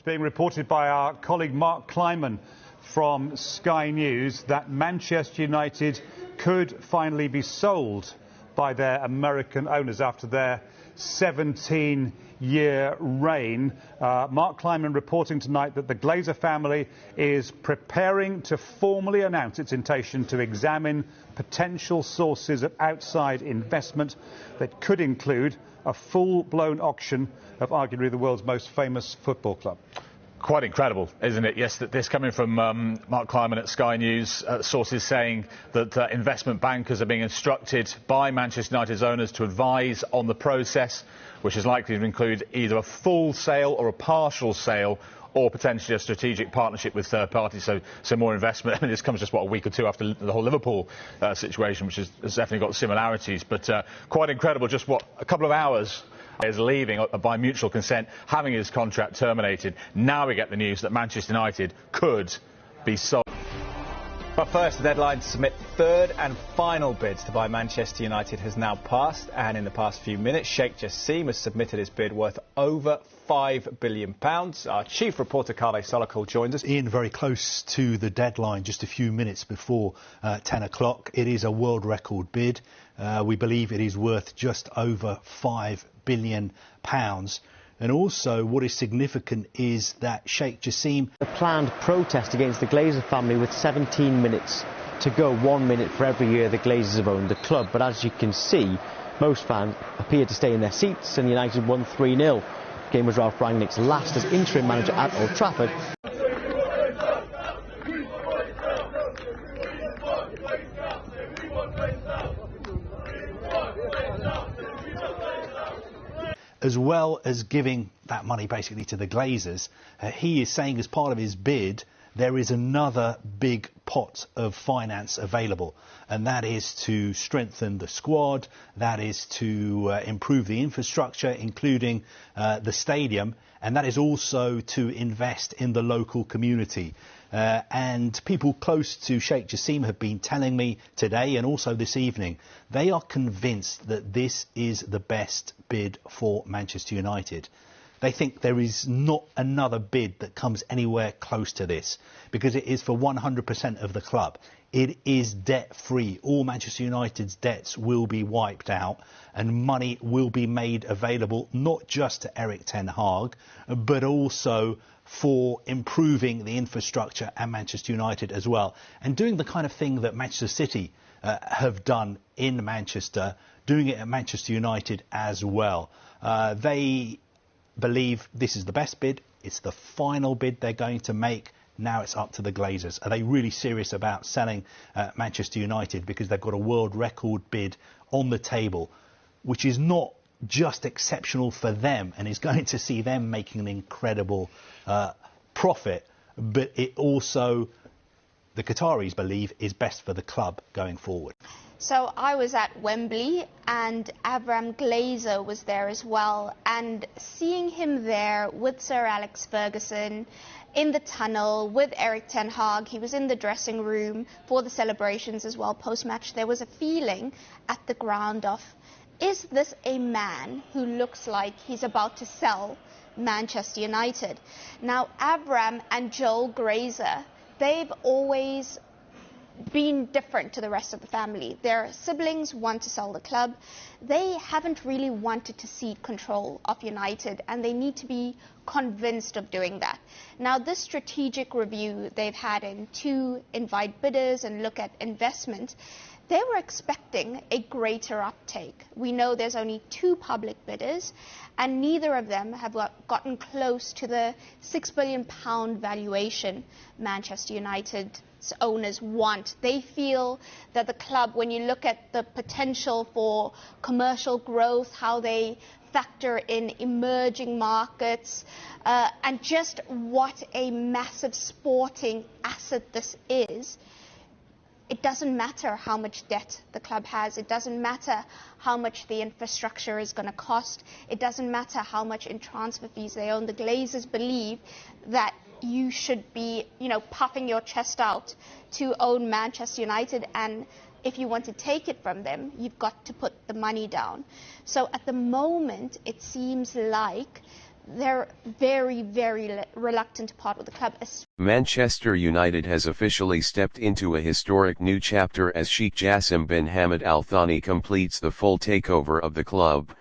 It's being reported by our colleague Mark Kleiman from Sky News that Manchester United could finally be sold by their American owners after their 17-year reign. Mark Kleiman reporting tonight that the Glazer family is preparing to formally announce its intention to examine potential sources of outside investment that could include a full-blown auction of arguably the world's most famous football club. Quite incredible, isn't it? Yes, that this coming from Mark Kleiman at Sky News, sources saying that investment bankers are being instructed by Manchester United's owners to advise on the process, which is likely to include either a full sale or a partial sale, or potentially a strategic partnership with third parties, so more investment. I mean, this comes just, what, a week or two after the whole Liverpool situation, which has definitely got similarities, but quite incredible. Just, what, a couple of hours is leaving by mutual consent, having his contract terminated. Now we get the news that Manchester United could be sold. But first, the deadline to submit third and final bids to buy Manchester United has now passed, and in the past few minutes, Sheikh Jassim has submitted his bid worth over £5 billion. Our chief reporter, Kale Solokol, joins us. Ian, very close to the deadline, just a few minutes before 10 o'clock. It is a world record bid. We believe it is worth just over £5 billion. And also, what is significant is that Sheikh Jassim... A planned protest against the Glazer family with 17 minutes to go, 1 minute for every year the Glazers have owned the club. But as you can see, most fans appeared to stay in their seats, and United won 3-0. The game was Ralph Rangnick's last as interim manager at Old Trafford. As well as giving that money basically to the Glazers, he is saying as part of his bid there is another big pot of finance available, and that is to strengthen the squad, that is to improve the infrastructure, including the stadium, and that is also to invest in the local community. And people close to Sheikh Jassim have been telling me today and also this evening, they are convinced that this is the best bid for Manchester United. They think there is not another bid that comes anywhere close to this, because it is for 100% of the club. It is debt-free. All Manchester United's debts will be wiped out, and money will be made available not just to Erik ten Hag, but also for improving the infrastructure at Manchester United as well, and doing the kind of thing that Manchester City have done in Manchester, doing it at Manchester United as well. They believe this is the best bid. It's the final bid they're going to make. Now it's up to the Glazers. Are they really serious about selling Manchester United, because they've got a world record bid on the table, which is not just exceptional for them and is going to see them making an incredible profit, but it also, the Qataris believe, is best for the club going forward. So I was at Wembley, and Abraham Glazer was there as well, and seeing him there with Sir Alex Ferguson in the tunnel with Erik ten Hag, he was in the dressing room for the celebrations as well post-match. There was a feeling at the ground of, is this a man who looks like he's about to sell Manchester United? Now, Abraham and Joel Glazer, they've always been different to the rest of the family. Their siblings want to sell the club. They haven't really wanted to cede control of United, and they need to be convinced of doing that. Now, this strategic review they've had in to invite bidders and look at investment, they were expecting a greater uptake. We know there's only 2 public bidders, and neither of them have gotten close to the £6 billion valuation Manchester United's owners want. They feel that the club, when you look at the potential for commercial growth, how they factor in emerging markets, and just what a massive sporting asset this is, it doesn't matter how much debt the club has. It doesn't matter how much the infrastructure is going to cost. It doesn't matter how much in transfer fees they own. The Glazers believe that you should be, puffing your chest out to own Manchester United, and if you want to take it from them, you've got to put the money down. So at the moment, it seems like they're very, very reluctant to part with the club. Manchester United has officially stepped into a historic new chapter as Sheikh Jassim bin Hamad Al Thani completes the full takeover of the club,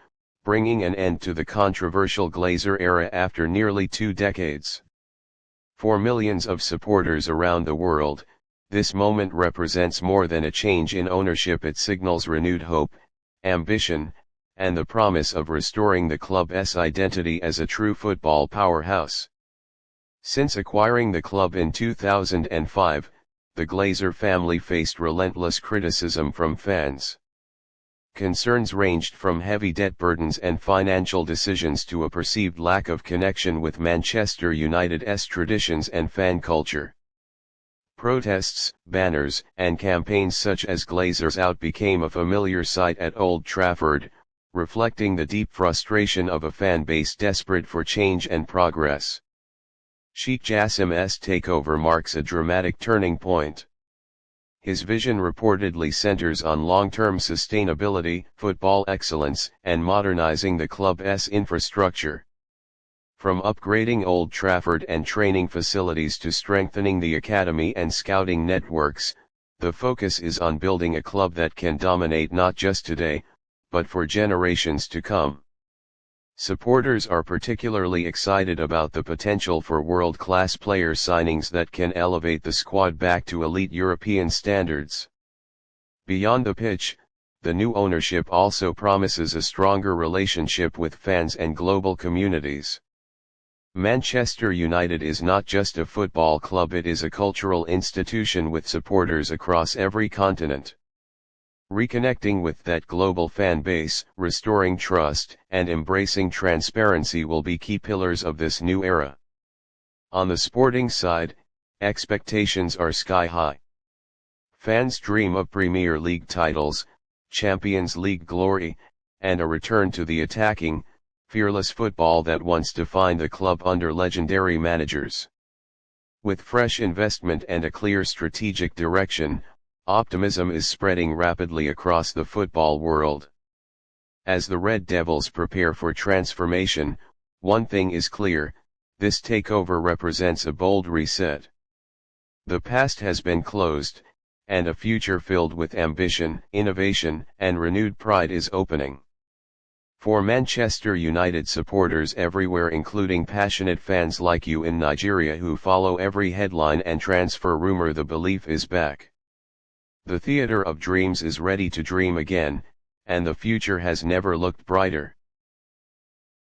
bringing an end to the controversial Glazer era after nearly 2 decades. For millions of supporters around the world, this moment represents more than a change in ownership. It signals renewed hope, ambition, and the promise of restoring the club's identity as a true football powerhouse. Since acquiring the club in 2005, the Glazer family faced relentless criticism from fans. Concerns ranged from heavy debt burdens and financial decisions to a perceived lack of connection with Manchester United's traditions and fan culture. Protests, banners, and campaigns such as Glazers Out became a familiar sight at Old Trafford, reflecting the deep frustration of a fan base desperate for change and progress. Sheikh Jassim's takeover marks a dramatic turning point. His vision reportedly centers on long-term sustainability, football excellence, and modernizing the club's infrastructure. From upgrading Old Trafford and training facilities to strengthening the academy and scouting networks, the focus is on building a club that can dominate not just today, but for generations to come. Supporters are particularly excited about the potential for world-class player signings that can elevate the squad back to elite European standards. Beyond the pitch, the new ownership also promises a stronger relationship with fans and global communities. Manchester United is not just a football club, it is a cultural institution with supporters across every continent. Reconnecting with that global fan base, restoring trust, and embracing transparency will be key pillars of this new era. On the sporting side, expectations are sky high. Fans dream of Premier League titles, Champions League glory, and a return to the attacking, fearless football that once defined the club under legendary managers. With fresh investment and a clear strategic direction, optimism is spreading rapidly across the football world. As the Red Devils prepare for transformation, one thing is clear: this takeover represents a bold reset. The past has been closed, and a future filled with ambition, innovation, and renewed pride is opening. For Manchester United supporters everywhere, including passionate fans like you in Nigeria who follow every headline and transfer rumor, the belief is back. The theater of dreams is ready to dream again, and the future has never looked brighter.